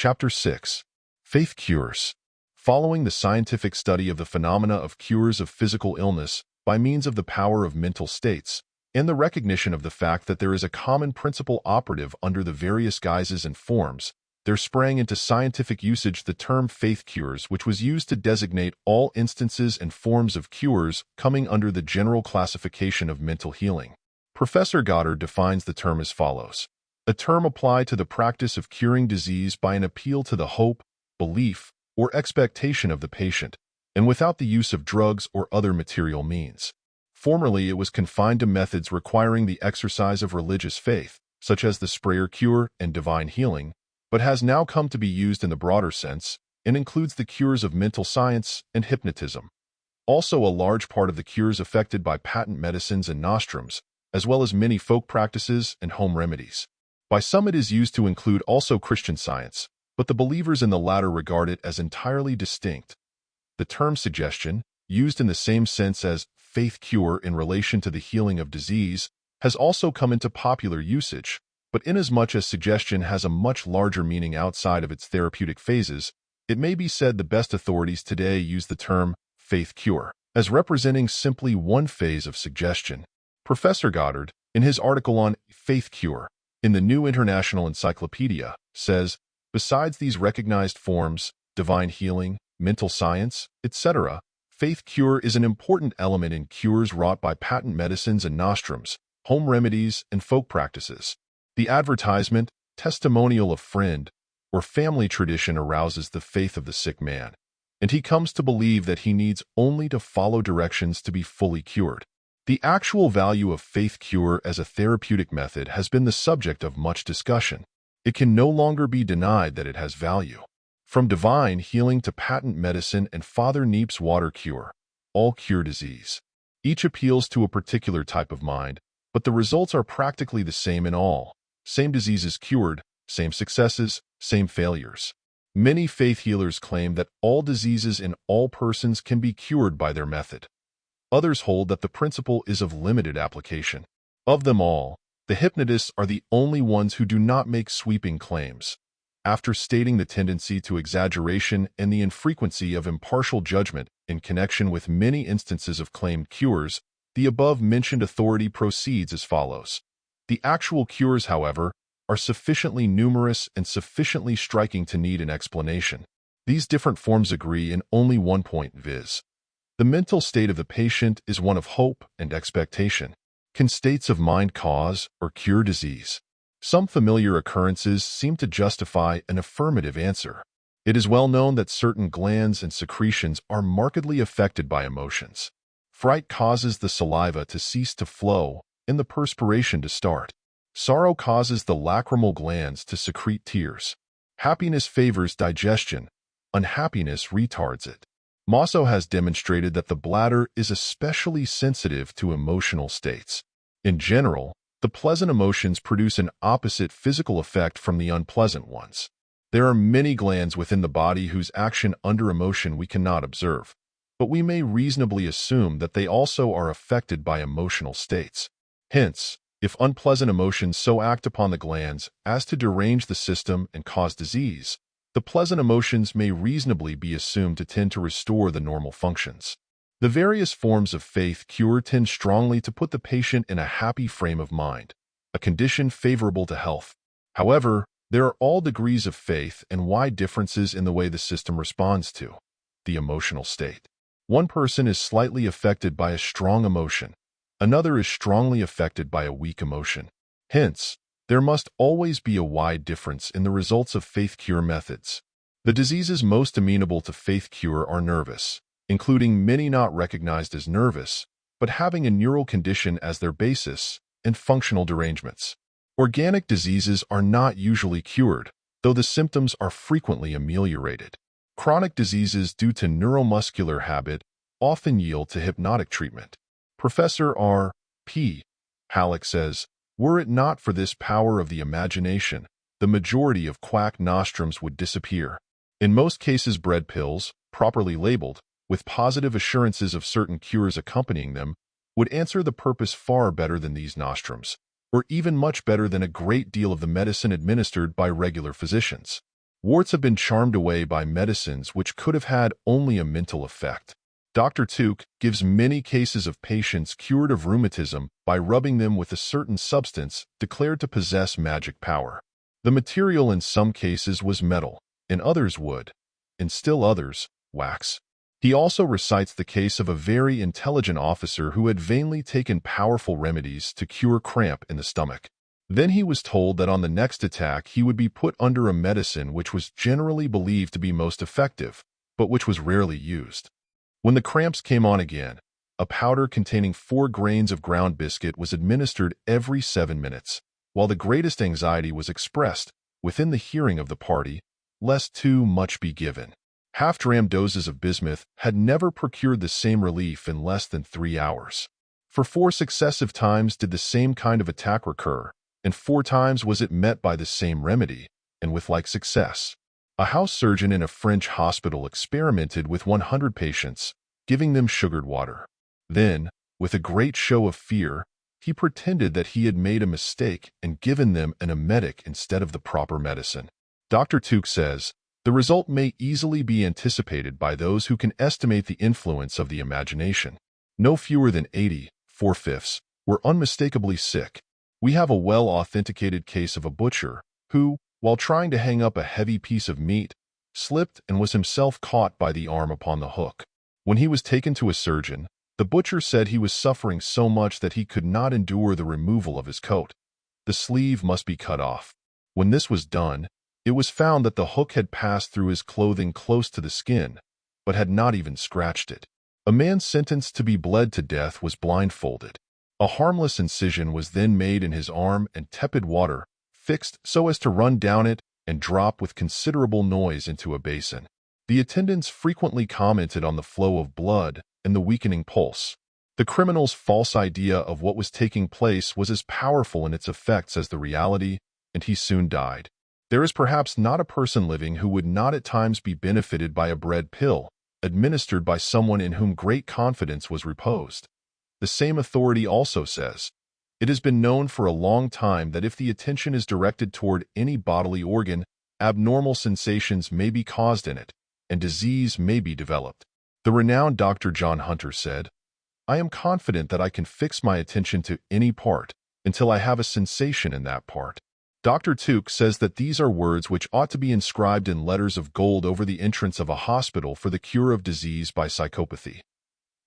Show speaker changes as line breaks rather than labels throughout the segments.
Chapter 6. Faith Cures. Following the scientific study of the phenomena of cures of physical illness by means of the power of mental states, and the recognition of the fact that there is a common principle operative under the various guises and forms, there sprang into scientific usage the term faith cures, which was used to designate all instances and forms of cures coming under the general classification of mental healing. Professor Goddard defines the term as follows: a term applied to the practice of curing disease by an appeal to the hope, belief, or expectation of the patient, and without the use of drugs or other material means. Formerly, it was confined to methods requiring the exercise of religious faith, such as the sprayer cure and divine healing, but has now come to be used in the broader sense and includes the cures of mental science and hypnotism. Also, a large part of the cures affected by patent medicines and nostrums, as well as many folk practices and home remedies. By some, it is used to include also Christian Science, but the believers in the latter regard it as entirely distinct. The term suggestion, used in the same sense as faith cure in relation to the healing of disease, has also come into popular usage, but inasmuch as suggestion has a much larger meaning outside of its therapeutic phases, it may be said the best authorities today use the term faith cure as representing simply one phase of suggestion. Professor Goddard, in his article on faith cure in the New International Encyclopedia, says, besides these recognized forms, divine healing, mental science, etc., faith cure is an important element in cures wrought by patent medicines and nostrums, home remedies, and folk practices. The advertisement, testimonial of friend, or family tradition arouses the faith of the sick man, and he comes to believe that he needs only to follow directions to be fully cured. The actual value of faith cure as a therapeutic method has been the subject of much discussion. It can no longer be denied that it has value. From divine healing to patent medicine and Father Neep's water cure, all cure disease. Each appeals to a particular type of mind, but the results are practically the same in all. Same diseases cured, same successes, same failures. Many faith healers claim that all diseases in all persons can be cured by their method. Others hold that the principle is of limited application. Of them all, the hypnotists are the only ones who do not make sweeping claims. After stating the tendency to exaggeration and the infrequency of impartial judgment in connection with many instances of claimed cures, the above-mentioned authority proceeds as follows. The actual cures, however, are sufficiently numerous and sufficiently striking to need an explanation. These different forms agree in only one point, viz. The mental state of the patient is one of hope and expectation. Can states of mind cause or cure disease? Some familiar occurrences seem to justify an affirmative answer. It is well known that certain glands and secretions are markedly affected by emotions. Fright causes the saliva to cease to flow and the perspiration to start. Sorrow causes the lacrimal glands to secrete tears. Happiness favors digestion. Unhappiness retards it. Mosso has demonstrated that the bladder is especially sensitive to emotional states. In general, the pleasant emotions produce an opposite physical effect from the unpleasant ones. There are many glands within the body whose action under emotion we cannot observe, but we may reasonably assume that they also are affected by emotional states. Hence, if unpleasant emotions so act upon the glands as to derange the system and cause disease, the pleasant emotions may reasonably be assumed to tend to restore the normal functions. The various forms of faith cure tend strongly to put the patient in a happy frame of mind, a condition favorable to health. However, there are all degrees of faith and wide differences in the way the system responds to the emotional state. One person is slightly affected by a strong emotion. Another is strongly affected by a weak emotion. Hence, there must always be a wide difference in the results of faith cure methods. The diseases most amenable to faith cure are nervous, including many not recognized as nervous, but having a neural condition as their basis, and functional derangements. Organic diseases are not usually cured, though the symptoms are frequently ameliorated. Chronic diseases due to neuromuscular habit often yield to hypnotic treatment. Professor R. P. Halleck says, were it not for this power of the imagination, the majority of quack nostrums would disappear. In most cases, bread pills, properly labeled, with positive assurances of certain cures accompanying them, would answer the purpose far better than these nostrums, or even much better than a great deal of the medicine administered by regular physicians. Warts have been charmed away by medicines which could have had only a mental effect. Dr. Tuke gives many cases of patients cured of rheumatism by rubbing them with a certain substance declared to possess magic power. The material in some cases was metal, in others wood, in still others, wax. He also recites the case of a very intelligent officer who had vainly taken powerful remedies to cure cramp in the stomach. Then he was told that on the next attack he would be put under a medicine which was generally believed to be most effective, but which was rarely used. When the cramps came on again, a powder containing 4 grains of ground biscuit was administered every 7 minutes, while the greatest anxiety was expressed, within the hearing of the party, lest too much be given. Half-dram doses of bismuth had never procured the same relief in less than 3 hours. For 4 successive times did the same kind of attack recur, and 4 times was it met by the same remedy, and with like success. A house surgeon in a French hospital experimented with 100 patients, giving them sugared water. Then, with a great show of fear, he pretended that he had made a mistake and given them an emetic instead of the proper medicine. Dr. Tuke says, the result may easily be anticipated by those who can estimate the influence of the imagination. No fewer than 80, 4/5, were unmistakably sick. We have a well-authenticated case of a butcher who, while trying to hang up a heavy piece of meat, slipped and was himself caught by the arm upon the hook. When he was taken to a surgeon, the butcher said he was suffering so much that he could not endure the removal of his coat. The sleeve must be cut off. When this was done, it was found that the hook had passed through his clothing close to the skin, but had not even scratched it. A man sentenced to be bled to death was blindfolded. A harmless incision was then made in his arm and tepid water, fixed so as to run down it and drop with considerable noise into a basin. The attendants frequently commented on the flow of blood and the weakening pulse. The criminal's false idea of what was taking place was as powerful in its effects as the reality, and he soon died. There is perhaps not a person living who would not at times be benefited by a bread pill, administered by someone in whom great confidence was reposed. The same authority also says, it has been known for a long time that if the attention is directed toward any bodily organ, abnormal sensations may be caused in it, and disease may be developed. The renowned Dr. John Hunter said, I am confident that I can fix my attention to any part until I have a sensation in that part. Dr. Tuke says that these are words which ought to be inscribed in letters of gold over the entrance of a hospital for the cure of disease by psychopathy.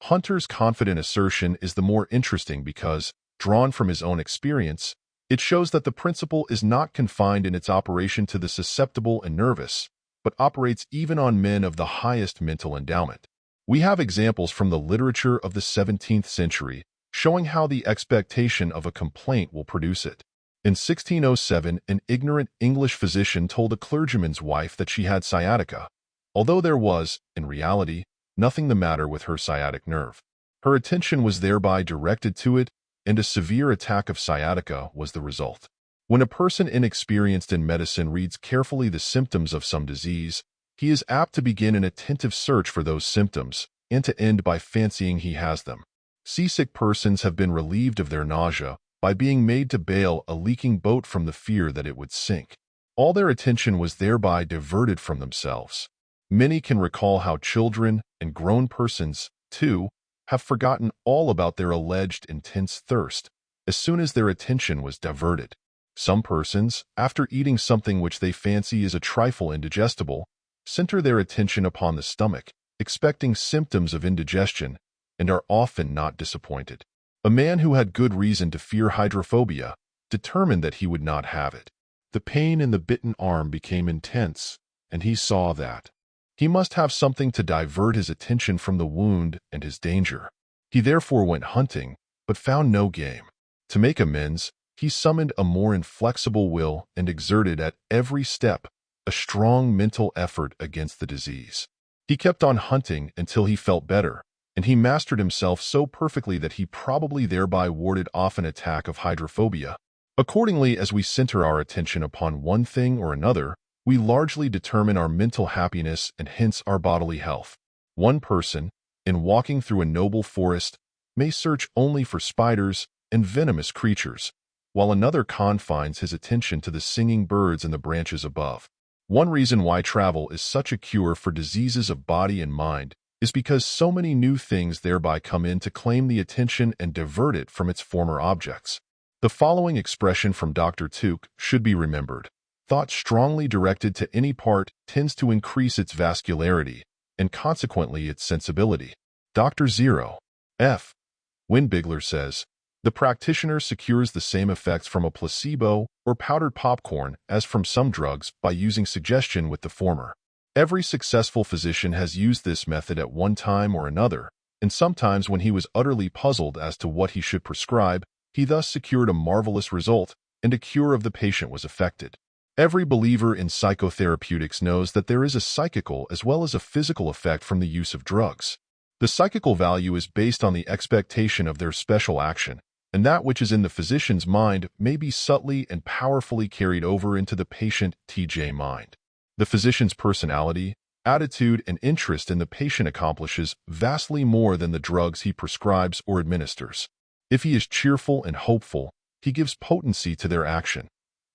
Hunter's confident assertion is the more interesting because, drawn from his own experience, it shows that the principle is not confined in its operation to the susceptible and nervous, but operates even on men of the highest mental endowment. We have examples from the literature of the 17th century showing how the expectation of a complaint will produce it. In 1607, an ignorant English physician told a clergyman's wife that she had sciatica, although there was, in reality, nothing the matter with her sciatic nerve. Her attention was thereby directed to it, and a severe attack of sciatica was the result. When a person inexperienced in medicine reads carefully the symptoms of some disease, he is apt to begin an attentive search for those symptoms, and to end by fancying he has them. Seasick persons have been relieved of their nausea by being made to bail a leaking boat from the fear that it would sink. All their attention was thereby diverted from themselves. Many can recall how children and grown persons, too, have forgotten all about their alleged intense thirst as soon as their attention was diverted. Some persons, after eating something which they fancy is a trifle indigestible, center their attention upon the stomach, expecting symptoms of indigestion, and are often not disappointed. A man who had good reason to fear hydrophobia determined that he would not have it. The pain in the bitten arm became intense, and he saw that he must have something to divert his attention from the wound and his danger. He therefore went hunting, but found no game. To make amends, he summoned a more inflexible will and exerted at every step a strong mental effort against the disease. He kept on hunting until he felt better, and he mastered himself so perfectly that he probably thereby warded off an attack of hydrophobia. Accordingly, as we center our attention upon one thing or another, we largely determine our mental happiness and hence our bodily health. One person, in walking through a noble forest, may search only for spiders and venomous creatures, while another confines his attention to the singing birds in the branches above. One reason why travel is such a cure for diseases of body and mind is because so many new things thereby come in to claim the attention and divert it from its former objects. The following expression from Dr. Tuke should be remembered. Thought strongly directed to any part tends to increase its vascularity and consequently its sensibility. Dr. Zero F. Winbigler says, the practitioner secures the same effects from a placebo or powdered popcorn as from some drugs by using suggestion with the former. Every successful physician has used this method at one time or another, and sometimes when he was utterly puzzled as to what he should prescribe, he thus secured a marvelous result, and a cure of the patient was effected. Every believer in psychotherapeutics knows that there is a psychical as well as a physical effect from the use of drugs. The psychical value is based on the expectation of their special action, and that which is in the physician's mind may be subtly and powerfully carried over into the patient TJ mind. The physician's personality, attitude, and interest in the patient accomplishes vastly more than the drugs he prescribes or administers. If he is cheerful and hopeful, he gives potency to their action.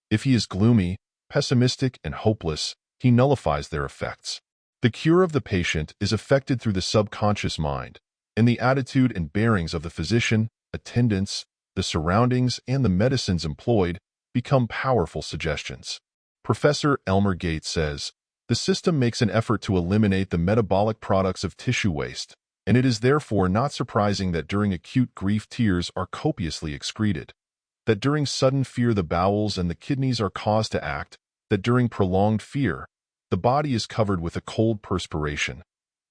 If he is gloomy, pessimistic, and hopeless, he nullifies their effects. The cure of the patient is effected through the subconscious mind, and the attitude and bearings of the physician, attendants, the surroundings, and the medicines employed become powerful suggestions. Professor Elmer Gates says, the system makes an effort to eliminate the metabolic products of tissue waste, and it is therefore not surprising that during acute grief tears are copiously excreted, that during sudden fear the bowels and the kidneys are caused to act, that during prolonged fear the body is covered with a cold perspiration,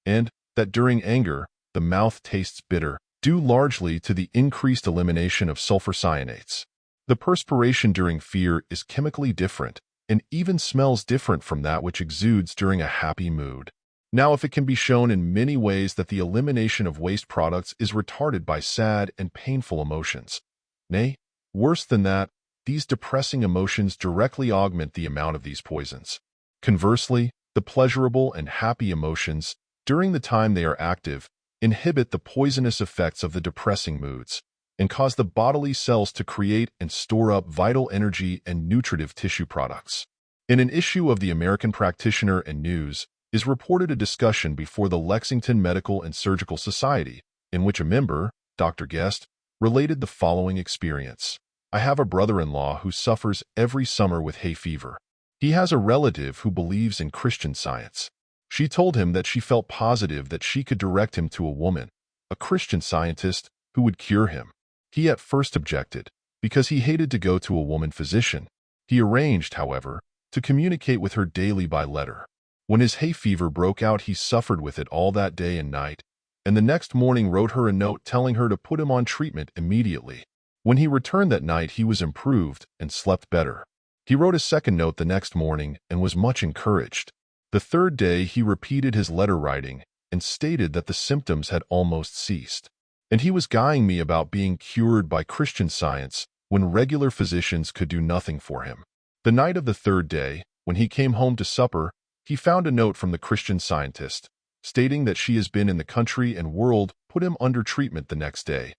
and that during anger the mouth tastes bitter, due largely to the increased elimination of sulfur cyanates. The perspiration during fear is chemically different and even smells different from that which exudes during a happy mood. Now, if it can be shown in many ways that the elimination of waste products is retarded by sad and painful emotions, nay, worse than that, these depressing emotions directly augment the amount of these poisons. Conversely, the pleasurable and happy emotions, during the time they are active, inhibit the poisonous effects of the depressing moods, and cause the bodily cells to create and store up vital energy and nutritive tissue products. In an issue of the American Practitioner and News is reported a discussion before the Lexington Medical and Surgical Society, in which a member, Dr. Guest, related the following experience. I have a brother-in-law who suffers every summer with hay fever. He has a relative who believes in Christian Science. She told him that she felt positive that she could direct him to a woman, a Christian Scientist, who would cure him. He at first objected, because he hated to go to a woman physician. He arranged, however, to communicate with her daily by letter. When his hay fever broke out, he suffered with it all that day and night, and the next morning wrote her a note telling her to put him on treatment immediately. When he returned that night, he was improved and slept better. He wrote a second note the next morning and was much encouraged. The third day, he repeated his letter writing and stated that the symptoms had almost ceased. And he was guying me about being cured by Christian Science when regular physicians could do nothing for him. The night of the third day, when he came home to supper, he found a note from the Christian Scientist, stating that she has been in the country and world, put him under treatment the next day.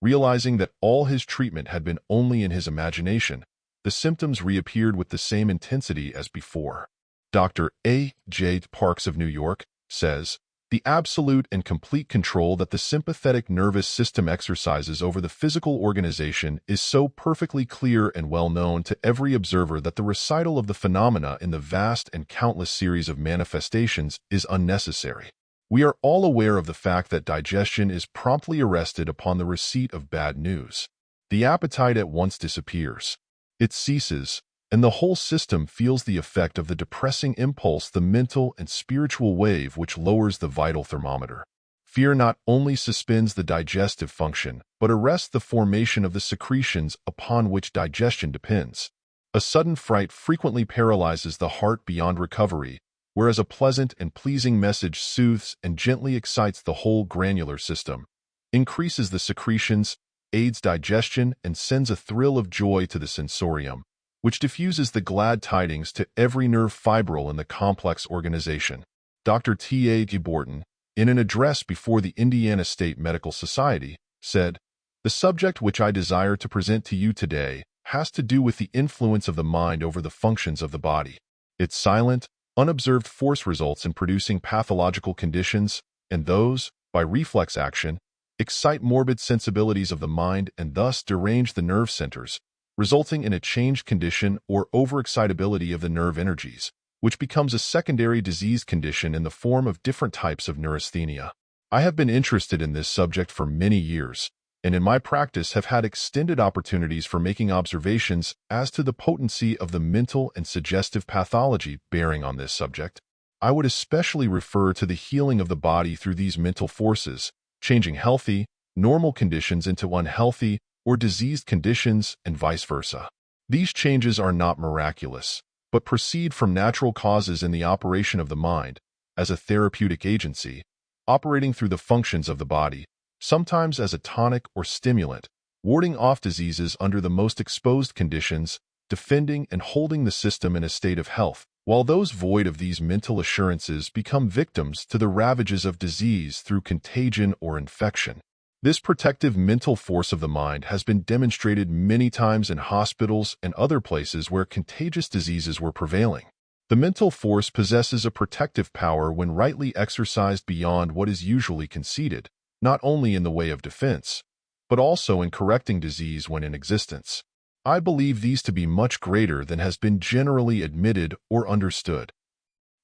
Realizing that all his treatment had been only in his imagination, the symptoms reappeared with the same intensity as before. Dr. A. J. Parks of New York says, the absolute and complete control that the sympathetic nervous system exercises over the physical organization is so perfectly clear and well known to every observer that the recital of the phenomena in the vast and countless series of manifestations is unnecessary. We are all aware of the fact that digestion is promptly arrested upon the receipt of bad news. The appetite at once disappears. It ceases, and the whole system feels the effect of the depressing impulse, the mental and spiritual wave which lowers the vital thermometer. Fear not only suspends the digestive function, but arrests the formation of the secretions upon which digestion depends. A sudden fright frequently paralyzes the heart beyond recovery, whereas a pleasant and pleasing message soothes and gently excites the whole granular system, increases the secretions, aids digestion, and sends a thrill of joy to the sensorium, which diffuses the glad tidings to every nerve fibril in the complex organization. Dr. T. A. Giborton, in an address before the Indiana State Medical Society, said, the subject which I desire to present to you today has to do with the influence of the mind over the functions of the body. Its silent, unobserved force results in producing pathological conditions, and those, by reflex action, excite morbid sensibilities of the mind and thus derange the nerve centers, resulting in a changed condition or overexcitability of the nerve energies, which becomes a secondary disease condition in the form of different types of neurasthenia. I have been interested in this subject for many years, and in my practice have had extended opportunities for making observations as to the potency of the mental and suggestive pathology bearing on this subject. I would especially refer to the healing of the body through these mental forces, changing healthy, normal conditions into unhealthy or diseased conditions and vice versa. These changes are not miraculous, but proceed from natural causes in the operation of the mind, as a therapeutic agency, operating through the functions of the body, sometimes as a tonic or stimulant, warding off diseases under the most exposed conditions, defending and holding the system in a state of health, while those void of these mental assurances become victims to the ravages of disease through contagion or infection. This protective mental force of the mind has been demonstrated many times in hospitals and other places where contagious diseases were prevailing. The mental force possesses a protective power when rightly exercised beyond what is usually conceded, not only in the way of defense, but also in correcting disease when in existence. I believe these to be much greater than has been generally admitted or understood.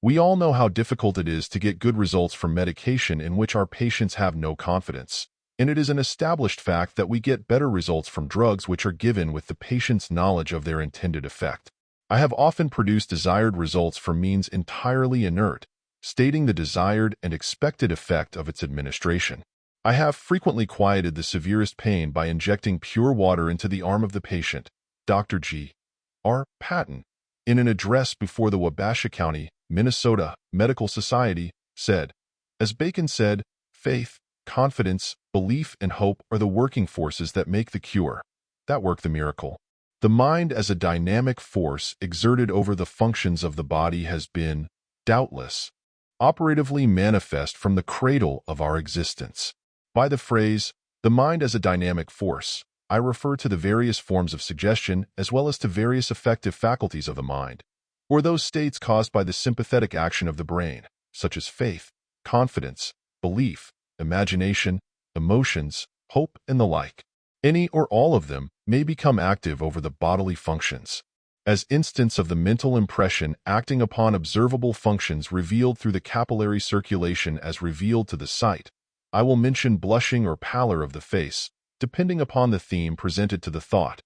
We all know how difficult it is to get good results from medication in which our patients have no confidence, and it is an established fact that we get better results from drugs which are given with the patient's knowledge of their intended effect. I have often produced desired results from means entirely inert, stating the desired and expected effect of its administration. I have frequently quieted the severest pain by injecting pure water into the arm of the patient. Dr. G. R. Patton, in an address before the Wabasha County, Minnesota Medical Society, said, as Bacon said, faith, confidence, belief, and hope are the working forces that make the cure, that work the miracle. The mind as a dynamic force exerted over the functions of the body has been, doubtless, operatively manifest from the cradle of our existence. By the phrase, the mind as a dynamic force, I refer to the various forms of suggestion as well as to various affective faculties of the mind, or those states caused by the sympathetic action of the brain, such as faith, confidence, belief, imagination, emotions, hope, and the like. Any or all of them may become active over the bodily functions. As instance of the mental impression acting upon observable functions revealed through the capillary circulation as revealed to the sight, I will mention blushing or pallor of the face, depending upon the theme presented to the thought,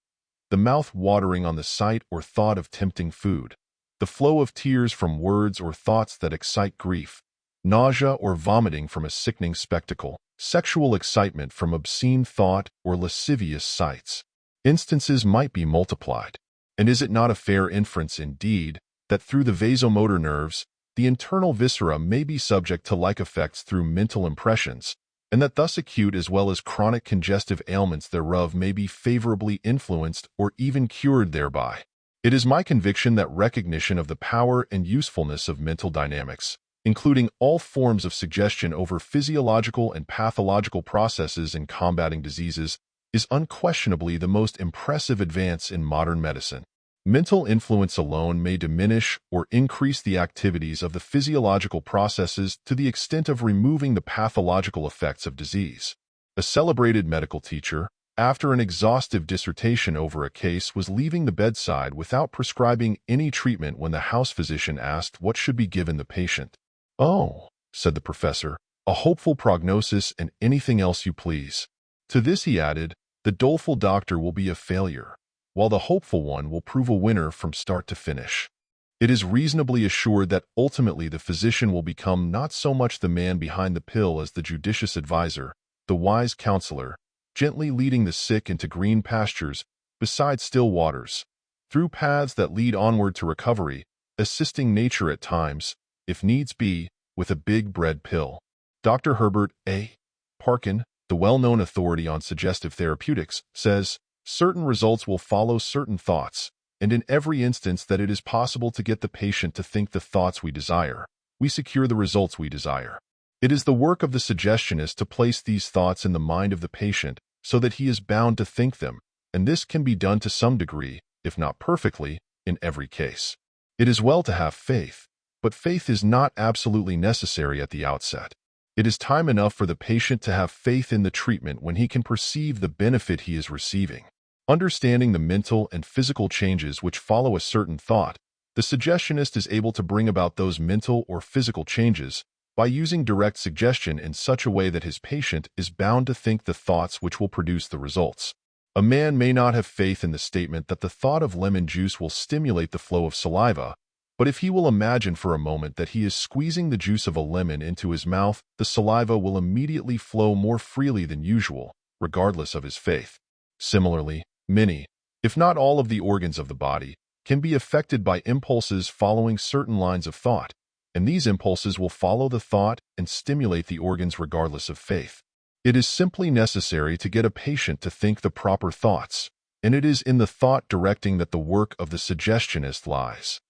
the mouth watering on the sight or thought of tempting food, the flow of tears from words or thoughts that excite grief, nausea or vomiting from a sickening spectacle, sexual excitement from obscene thought or lascivious sights. Instances might be multiplied. And is it not a fair inference, indeed, that through the vasomotor nerves, the internal viscera may be subject to like effects through mental impressions, and that thus acute as well as chronic congestive ailments thereof may be favorably influenced or even cured thereby? It is my conviction that recognition of the power and usefulness of mental dynamics, including all forms of suggestion over physiological and pathological processes in combating diseases, is unquestionably the most impressive advance in modern medicine. Mental influence alone may diminish or increase the activities of the physiological processes to the extent of removing the pathological effects of disease. A celebrated medical teacher, after an exhaustive dissertation over a case, was leaving the bedside without prescribing any treatment when the house physician asked what should be given the patient. "Oh," said the professor, "a hopeful prognosis and anything else you please." To this he added, "The doleful doctor will be a failure, while the hopeful one will prove a winner from start to finish." It is reasonably assured that ultimately the physician will become not so much the man behind the pill as the judicious advisor, the wise counselor, gently leading the sick into green pastures, beside still waters, through paths that lead onward to recovery, assisting nature at times, if needs be, with a big bread pill. Dr. Herbert A. Parkin, the well-known authority on suggestive therapeutics, says, "Certain results will follow certain thoughts, and in every instance that it is possible to get the patient to think the thoughts we desire, we secure the results we desire. It is the work of the suggestionist to place these thoughts in the mind of the patient so that he is bound to think them, and this can be done to some degree, if not perfectly, in every case. It is well to have faith, but faith is not absolutely necessary at the outset. It is time enough for the patient to have faith in the treatment when he can perceive the benefit he is receiving. Understanding the mental and physical changes which follow a certain thought, the suggestionist is able to bring about those mental or physical changes by using direct suggestion in such a way that his patient is bound to think the thoughts which will produce the results. A man may not have faith in the statement that the thought of lemon juice will stimulate the flow of saliva, but if he will imagine for a moment that he is squeezing the juice of a lemon into his mouth, the saliva will immediately flow more freely than usual, regardless of his faith. Similarly, many, if not all of the organs of the body, can be affected by impulses following certain lines of thought, and these impulses will follow the thought and stimulate the organs regardless of faith. It is simply necessary to get a patient to think the proper thoughts, and it is in the thought directing that the work of the suggestionist lies.